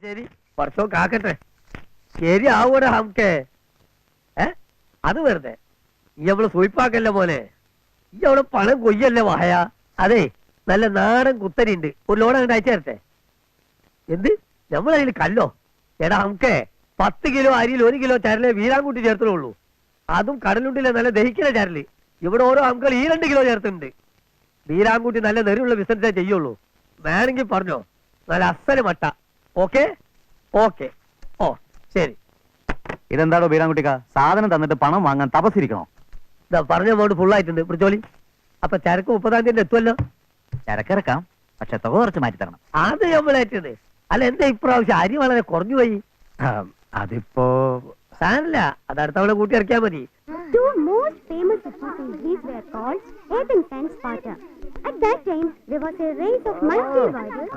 ശരി വർഷവും കാക്കട്ടെ. ശരിയാവൂടെ നമുക്ക്. അത് വെറുതെ ഈ അവള് സൂയിപ്പാക്കല്ലേ മോനെ. ഈ അവള് പണം കൊയ്യല്ലേ വായ. അതെ നല്ല നാടൻ കുത്തരിണ്ട്. ഒരു ലോഡ് അങ്ങോട്ട് അയച്ചു തരട്ടെ. എന്ത് നമ്മളതിൽ കല്ലോ? എടാ നമുക്ക് 10 കിലോ അരിയിൽ 1 കിലോ ചരലെ വീരാൻകുട്ടി ചേർത്തുള്ളൂ. അതും കടലുണ്ടിലെ നല്ല ദഹിക്കുന്ന ചരല്. ഇവിടെ ഓരോ അങ്കൾ ഈ 2 കിലോ ചേർത്തുണ്ട്. വീരാൻകുട്ടി നല്ല നെറിയുള്ള ബിസിനസ്സേ ചെയ്യുള്ളൂ. വേണമെങ്കിൽ പറഞ്ഞോ, നല്ല അസല് മട്ട. Okay okay. ഓ ശരി. ഇതെന്താടോ ബീരാൻകുട്ടിക്ക, സാധനം തന്നിട്ട് പണം വാങ്ങാൻ തപസ്സിരിക്കണോ? ഇതാ പറഞ്ഞ എമൗണ്ട് ഫുൾ ആയിട്ടുണ്ട് പിടിച്ചോളി. അപ്പൊ ചരക്ക് 30-ാം തീയതി എത്തുമല്ലോ. ചരക്കിറക്കാം, പക്ഷെ തുക കുറച്ച് മാറ്റി തരണം. അത് നമ്മളേറ്റത്. അല്ല എന്താ ഇപ്രാവശ്യം അരി വളരെ കുറഞ്ഞു പോയി? അതിപ്പോ സാരല്ല, അത് അടുത്ത തവണ കൂട്ടി ഇറക്കിയാൽ മതി. Two most famous cities in Greece were called Athens and Sparta. At that time, there was a race of monkey riders.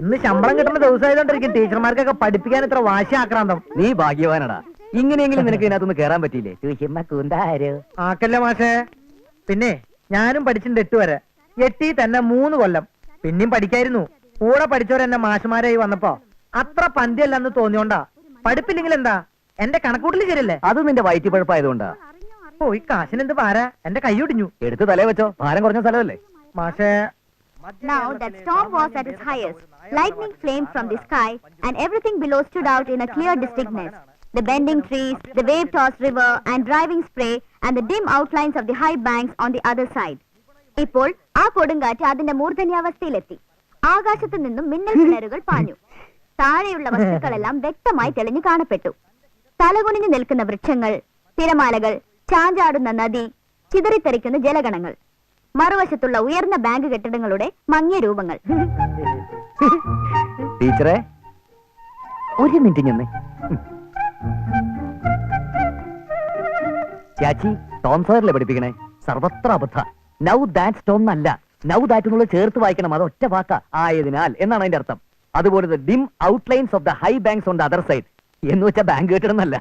ഇന്ന് ശമ്പളം കിട്ടുന്ന ദിവസമായതുകൊണ്ടിരിക്കും ടീച്ചർമാർക്കൊക്കെ പഠിപ്പിക്കാൻ ഇത്ര വാശി ആക്രാന്തം. നീ ഭാഗ്യവാനടാ, ഇങ്ങനെയെങ്കിലും നിനക്ക് ഇതിനകത്തൊന്ന് കേറാൻ പറ്റിയില്ലേ? ആക്കല്ലേ മാഷേ. പിന്നെ ഞാനും പഠിച്ചിട്ടുണ്ട് 8 വരെ. 8 തന്നെ 3 കൊല്ലം. പിന്നെയും പഠിക്കായിരുന്നു. കൂടെ പഠിച്ചവരെന്നെ മാഷുമാരായി വന്നപ്പോ അത്ര പന്തിയല്ലെന്ന് തോന്നിയോണ്ടാ. പഠിപ്പില്ലെങ്കിൽ എന്താ, എന്റെ കണക്കൂട്ടിൽ ശരിയല്ലേ? അത് നിന്റെ വയറ്റി പഴപ്പായതുകൊണ്ടാ. ഓ ഈ കാശിനെന്ത് പാരാ, എന്റെ കൈ ഒടിഞ്ഞു. എടുത്ത് തലേ വെച്ചോ, ഭാരം കുറഞ്ഞ സ്ഥലമല്ലേ മാഷേ. Now that storm was at its highest, lightning flamed from the sky and everything below stood out in a clear distinctness. The bending trees, the wave-tossed river and driving spray and the dim outlines of the high banks on the other side. ഇപ്പോൾ ആ കൊടുങ്കാറ്റ് അതിന്റെ മൂർധന്യാവസ്ഥയിലെത്തി. ആകാശത്തു നിന്നും മിന്നൽ പിണരുകൾ പാഞ്ഞു. താഴെയുള്ള വസ്തുക്കളെല്ലാം വ്യക്തമായി തെളിഞ്ഞു കാണപ്പെട്ടു. തലകുനിഞ്ഞു നിൽക്കുന്ന വൃക്ഷങ്ങൾ, തിരമാലകൾ, ചാഞ്ചാടുന്ന നദി, ചിതറിത്തെറിക്കുന്ന ജലഗണങ്ങൾ, മറുവശത്തുള്ള ഉയർന്ന ബാങ്ക് കെട്ടിടങ്ങളുടെ മങ്ങിയ രൂപങ്ങൾ. ടീച്ചറെ ഒരു മിനിറ്റ് ഞെന്നേ. ചാച്ചി ടോം സോയറിലെ പഠിപ്പിക്കണേ, സർവത്ര അബദ്ധ. നൗ ദാറ്റ് സ്റ്റോം എന്നല്ല, നൗ ദാറ്റ് എന്നുള്ളത് ചേർത്ത് വായിക്കണം. അത് ഒറ്റ വാക്ക ആയതിനാൽ എന്നാണ് അതിന്റെ അർത്ഥം. അതുപോലെ dim outlines of the high banks on the other side എന്ന് വെച്ചാൽ ബാങ്ക് കെട്ടിടം എന്നല്ല.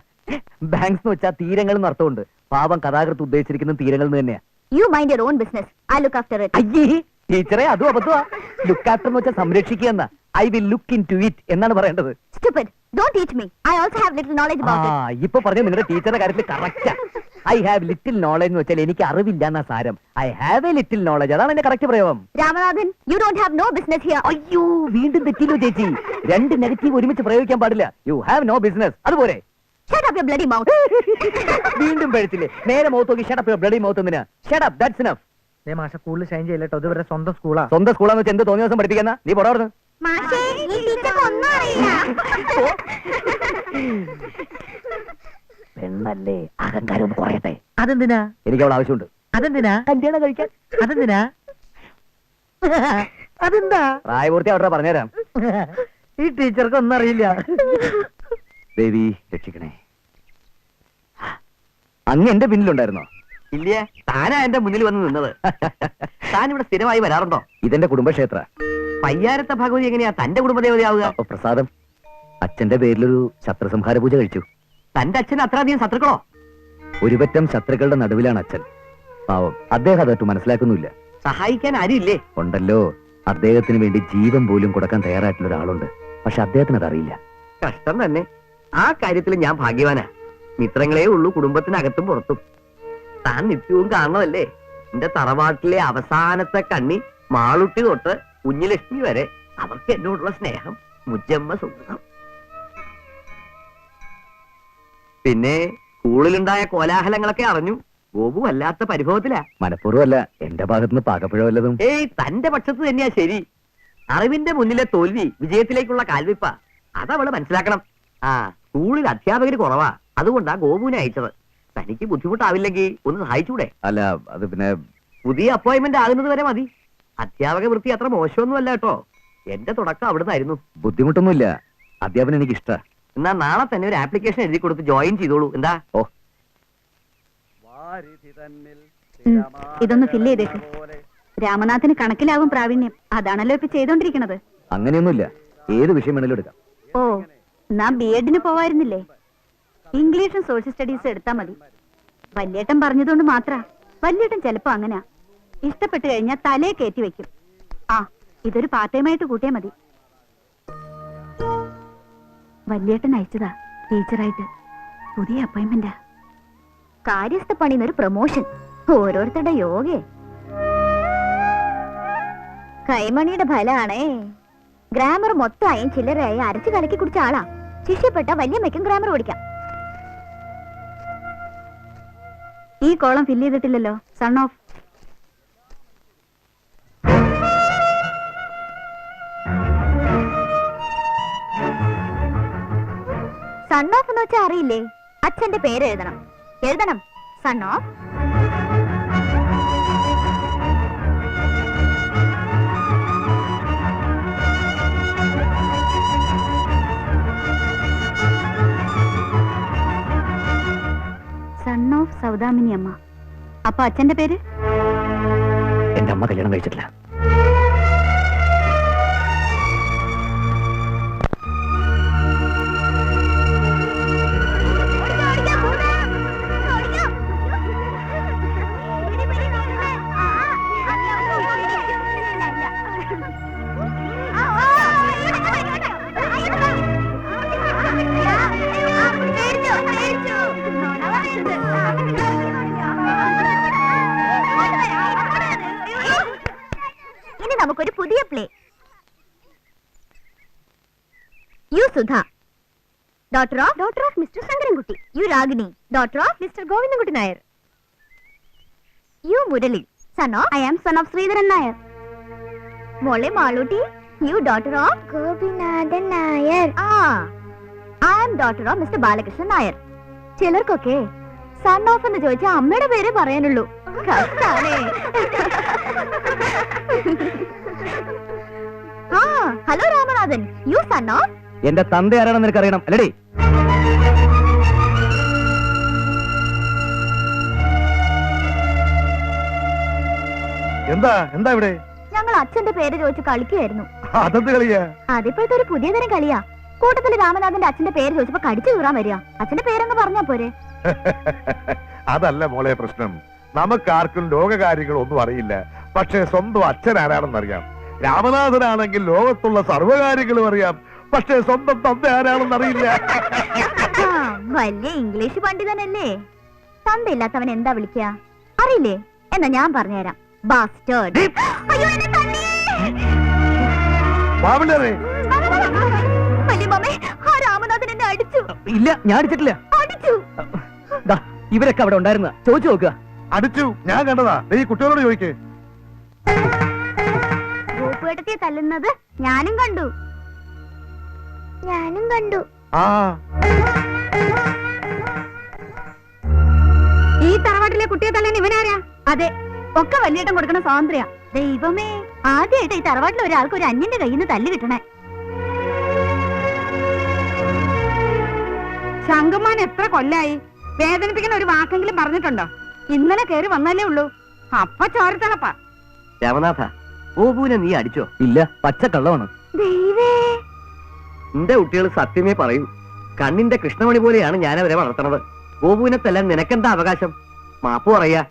ബാങ്ക്സ് എന്ന് വെച്ചാൽ തീരങ്ങൾ എന്ന് അർത്ഥമുണ്ട്. പാവം കഥാകൃത്ത് ഉദ്ദേശിച്ചിരിക്കുന്ന തീരങ്ങൾ തന്നെയാ. You mind your own business. I'll look after it. അയ്യേ ടീച്ചറെ, അതും അബദ്ധമാ. ലുക്ക് ആഫ്റ്റർ എന്ന് വെച്ചാൽ സംരക്ഷിക്കുക എന്ന. I will look into it ഇറ്റ് എന്നാണ് പറയേണ്ടത്. Stupid. Don't teach me. I also have little knowledge about it. ഇപ്പൊ പറഞ്ഞ നിങ്ങളുടെ ടീച്ചറുടെ കാര്യത്തിൽ correct. I have little knowledge എന്ന് വെച്ചാൽ എനിക്ക് അറിവില്ല എന്നാ സാരം. I have A little knowledge, അതാണ് എന്റെ കറക്റ്റ് പ്രയോഗം. Ramanathan, you don't have no business here. അയ്യോ വീണ്ടും തെറ്റില്ലോ ചേച്ചി. 2 നെഗറ്റീവ് ഒരുമിച്ച് പ്രയോഗിക്കാൻ പാടില്ല. യു ഹാവ് നോ ബിസിനസ്, അതുപോലെ. Shut up your bloody mouth. വീണ്ടും പഴുത്തില്ലേ? നേരെ മൗത്ത് നോക്കി shut up your bloody mouth എന്തിനാ? Shut up, that's enough. മാഷ കൂടുതൽ ഷൈൻ ചെയ്യല്ലോ, ഇത് ഇവരുടെ സ്വന്തം സ്കൂളാ. സ്വന്തം സ്കൂളാന്ന് വെച്ചാൽ എന്ത് തോന്നിയ ദിവസം പഠിപ്പിക്കുന്ന? നീ പോടാർന്ന്. മാഷേ, ഈ ടീച്ചർക്ക് ഒന്നും അറിയില്ല. പെണ്ണല്ലേ, അഹങ്കാരം ഒന്ന് കുറയട്ടെ. അതെന്തിനാ? എനിക്ക് അവൾ ആവശ്യമുണ്ട്. അതെന്തിനാ? കല്യാണം കഴിക്കാൻ. അതെന്തിനാ? അതെന്താ? പ്രായപൂർത്തി അവിടെ പറഞ്ഞുതരാം. ഈ ടീച്ചർക്ക് ഒന്നും അറിയില്ല. ദേവി രക്ഷിക്കണേ. അങ്ങ് എന്റെ പിന്നിലുണ്ടായിരുന്നോ? ഇല്ല, താനാ എന്റെ മുന്നിൽ വന്ന് നിന്നത്. താൻ ഇവിടെ സ്ഥിരമായി വരാറുണ്ടോ? ഇതെന്റെ കുടുംബക്ഷേത്ര. പയ്യാരത്തെ ഭഗവതി എങ്ങനെയാ തന്റെ കുടുംബദേവതയാവുക? പ്രസാദം, അച്ഛന്റെ പേരിലൊരു ശത്രുസംഹാര പൂജ കഴിച്ചു. തന്റെ അച്ഛൻ അത്രയധികം ശത്രുക്കളോ? ഒരുപറ്റം ശത്രുക്കളുടെ നടുവിലാണ് അച്ഛൻ. പാവം, അദ്ദേഹം അതൊട്ട് മനസ്സിലാക്കുന്നില്ല. സഹായിക്കാൻ ആരുമില്ലേ? ഉണ്ടല്ലോ, അദ്ദേഹത്തിന് വേണ്ടി ജീവൻ പോലും കൊടുക്കാൻ തയ്യാറായിട്ടുള്ള ഒരാളുണ്ട്. പക്ഷെ അദ്ദേഹത്തിന് അതറിയില്ല. കഷ്ടം തന്നെ. ആ കാര്യത്തിൽ ഞാൻ ഭാഗ്യവാനാ. മിത്രങ്ങളേ ഉള്ളൂ കുടുംബത്തിനകത്തും പുറത്തും. താൻ നിത്യവും കാണുന്നതല്ലേ എന്റെ തറവാട്ടിലെ അവസാനത്തെ കണ്ണി മാളുട്ടി തൊട്ട് കുഞ്ഞുലക്ഷ്മി വരെ അവർക്ക് എന്നോടുള്ള സ്നേഹം മുജ്ജമ്മ സുഖം. പിന്നെ സ്കൂളിലുണ്ടായ കോലാഹലങ്ങളൊക്കെ അറിഞ്ഞു. ഗോപു വല്ലാത്ത പരിഭവത്തിലാ. മനഃപൂർവ്വമല്ല, എന്റെ ഭാഗത്തുനിന്ന് പാകപ്പിഴ വല്ലതും. ഏയ്, തന്റെ പക്ഷത്ത് തന്നെയാ ശരി. അറിവിന്റെ മുന്നിലെ തോൽവി വിജയത്തിലേക്കുള്ള കാൽവെപ്പ. അതവള് മനസ്സിലാക്കണം. സ്കൂളിൽ അധ്യാപകര് കുറവാ, അതുകൊണ്ടാ ഗോപുവിനെ അയച്ചത്. തനിക്ക് ബുദ്ധിമുട്ടാവില്ലെങ്കിൽ ഒന്ന് സഹായിച്ചൂടെ? അല്ല, അത് പിന്നെ പുതിയ അപ്പോയിന്റ്മെന്റ് ആകുന്നത് വരെ മതി. അധ്യാപക വൃത്തി അത്ര മോശമൊന്നുമല്ല കേട്ടോ. എന്റെ തുടക്കം അവിടുന്നായിരുന്നു. ബുദ്ധിമുട്ടൊന്നുമില്ല, അധ്യാപനം എനിക്ക് ഇഷ്ട. എന്നാ നാളെ തന്നെ ഒരു ആപ്ലിക്കേഷൻ എഴുതി കൊടുത്ത് ജോയിൻ ചെയ്തോളൂ. എന്താ? ഓ, ഇതൊന്ന് ഫില്ല് ചെയ്തേക്ക്. രാമനാഥന് കണക്കിലാവും പ്രാവീണ്യം. അതാണല്ലോ ഇപ്പൊ ചെയ്തോണ്ടിരിക്കണത്. അങ്ങനെയൊന്നുമില്ല, ഏത് വിഷയം വേണേലും എടുക്കാം. ഓ, നാം ബി.എഡിന് പോവായിരുന്നില്ലേ? ഇംഗ്ലീഷും സോഷ്യൽ സ്റ്റഡീസും എടുത്താ മതി. വല്യേട്ടൻ പറഞ്ഞതുകൊണ്ട് മാത്ര. വല്യേട്ടൻ ചെലപ്പോ അങ്ങനാ. ഇഷ്ടപ്പെട്ട് കഴിഞ്ഞാൽ തലയെ കയറ്റി വെക്കും. ഇതൊരു പാർട്ട് ടൈമായിട്ട് കൂട്ടിയാ മതി. വല്യേട്ടൻ അയച്ചതാ ടീച്ചറായിട്ട്. പുതിയ അപ്പോയിന്റ്മെന്റാ. കാര്യസ്ഥ പണിന്നൊരു പ്രൊമോഷൻ. ഓരോരുത്തരുടെ യോഗേ. കൈമണിയുടെ ഫലാണേ. ഗ്രാമർ മൊത്തമായും ചില്ലറയായി അരച്ചു കലക്കി കുടിച്ച ആളാ. ശിഷ്യപ്പെട്ട വലിയ മെക്കും ഗ്രാമർ പഠിക്കാം. ഈ കോളം ഫില്ല് ചെയ്തിട്ടില്ലല്ലോ. Son of. സൺ ഓഫ് എന്ന് വെച്ചാൽ അറിയില്ലേ? അച്ഛന്റെ പേര് എഴുതണം. എഴുതണം. Son of. Son of Saudamini അമ്മ. അപ്പൊ അച്ഛന്റെ പേര്? എന്റെ അമ്മ കല്യാണം കഴിച്ചിട്ടില്ല. ഇനി നമുക്കൊരു പുതിയ play. You Sudha, daughter of mister Sankarankutty. You Ragini, daughter of mister Govindankutty Nair. You Murali, son of I am son of Sreedharan Nair. മോളെ Malootty, you daughter of Gopinathan Nair. I am daughter of mister Balakrishnan Nair. ചിലർക്കൊക്കെ സൺ ഓഫ് എന്ന് ചോദിച്ചാൽ അമ്മയുടെ പേരെ പറയാനുള്ളൂ. കഷ്ടാണേ. Hello Ramanathan, you son of. എന്റെ തന്ത ആരാണെന്ന് നിനക്കറിയണം അല്ലടി? എന്താ എന്താ ഇവിടെ? ഞങ്ങൾ അച്ഛന്റെ പേര് ചോദിച്ച് കളിക്കുകയായിരുന്നു. അതെന്ത് കളിയാ? അതിപ്പോഴത്തെ ഒരു പുതിയ തരം കളിയാ. കൂട്ടത്തിൽ രാമനാഥന്റെ അച്ഛന്റെ പേര് ചോദിച്ചപ്പോ കടിച്ചു കീറാൻ വരിക. അച്ഛന്റെ പേരങ്ങ് പറഞ്ഞാ പോരെ? അതല്ല മോളെ പ്രശ്നം. നമുക്കാർക്കും ലോകകാര്യങ്ങൾ ഒന്നും അറിയില്ല. പക്ഷേ സ്വന്തം അച്ഛൻ ആരാണെന്ന് അറിയാം. രാമനാഥനാണെങ്കിൽ ലോകത്തുള്ള സർവ്വകാര്യങ്ങളും അറിയാം. പക്ഷേ സ്വന്തം തന്ത ആരാണെന്ന് അറിയില്ല. വലിയ ഇംഗ്ലീഷ് പണ്ഡിതനല്ലേ. തന്തയില്ലാത്തവൻ എന്താ വിളിക്കുക അറിയില്ലേ? എന്നാ ഞാൻ പറഞ്ഞുതരാം. ബാസ്റ്റേർഡ്. അയ്യോ, എന്നെ തല്ലി. ബാബുലേ, വല്യമ്മേ, ആ രാമനാഥൻ എന്നെ അടിച്ചു. ഇല്ല, ഞാൻ അടിച്ചിട്ടില്ല. അടിച്ചു. ദാ, ഇവരൊക്കെ അവിടെ ഉണ്ടായിരുന്ന ചോദിച്ചു നോക്കുക. അടിച്ചു, ഞാൻ കണ്ടതാ. നീ കുട്ടികളോട് ചോദിക്കേ. ൂപ്പുകെട്ടത്തെ തല്ലുന്നത് ഞാനും കണ്ടു. ആ, ഈ തറവാട്ടിലെ കുട്ടിയെ തല്ലാൻ ഇവനാരാ? അതെ, ഒക്കെ വലിയേട്ടം കൊടുക്കണ സ്വാതന്ത്ര്യ. ദൈവമേ, ആദ്യമായിട്ട് ഈ തറവാട്ടിൽ ഒരാൾക്ക് ഒരു അന്യന്റെ കയ്യിൽ നിന്ന് തല്ല് കിട്ടണേ. ശങ്കമാൻ എത്ര കൊല്ലായി? വേദനിപ്പിക്കുന്ന ഒരു വാക്കെങ്കിലും പറഞ്ഞിട്ടുണ്ടോ? ഇന്നലെ കയറി വന്നല്ലേ ഉള്ളൂ. അപ്പ ചോരത്തളപ്പ. രാമനാഥ, ഗോപുവിനെ നീ അടിച്ചോ? ഇല്ല, പച്ചക്കള്ളമാണ്. ദൈവേ, എന്റെ കുട്ടികൾ സത്യമേ പറയൂ. കണ്ണിന്റെ കൃഷ്ണമണി പോലെയാണ് ഞാൻ അവരെ വളർത്തണത്. ഗോപുവിനെ തല്ലാൻ നിനക്കെന്താ അവകാശം? മാപ്പ് പറയാ.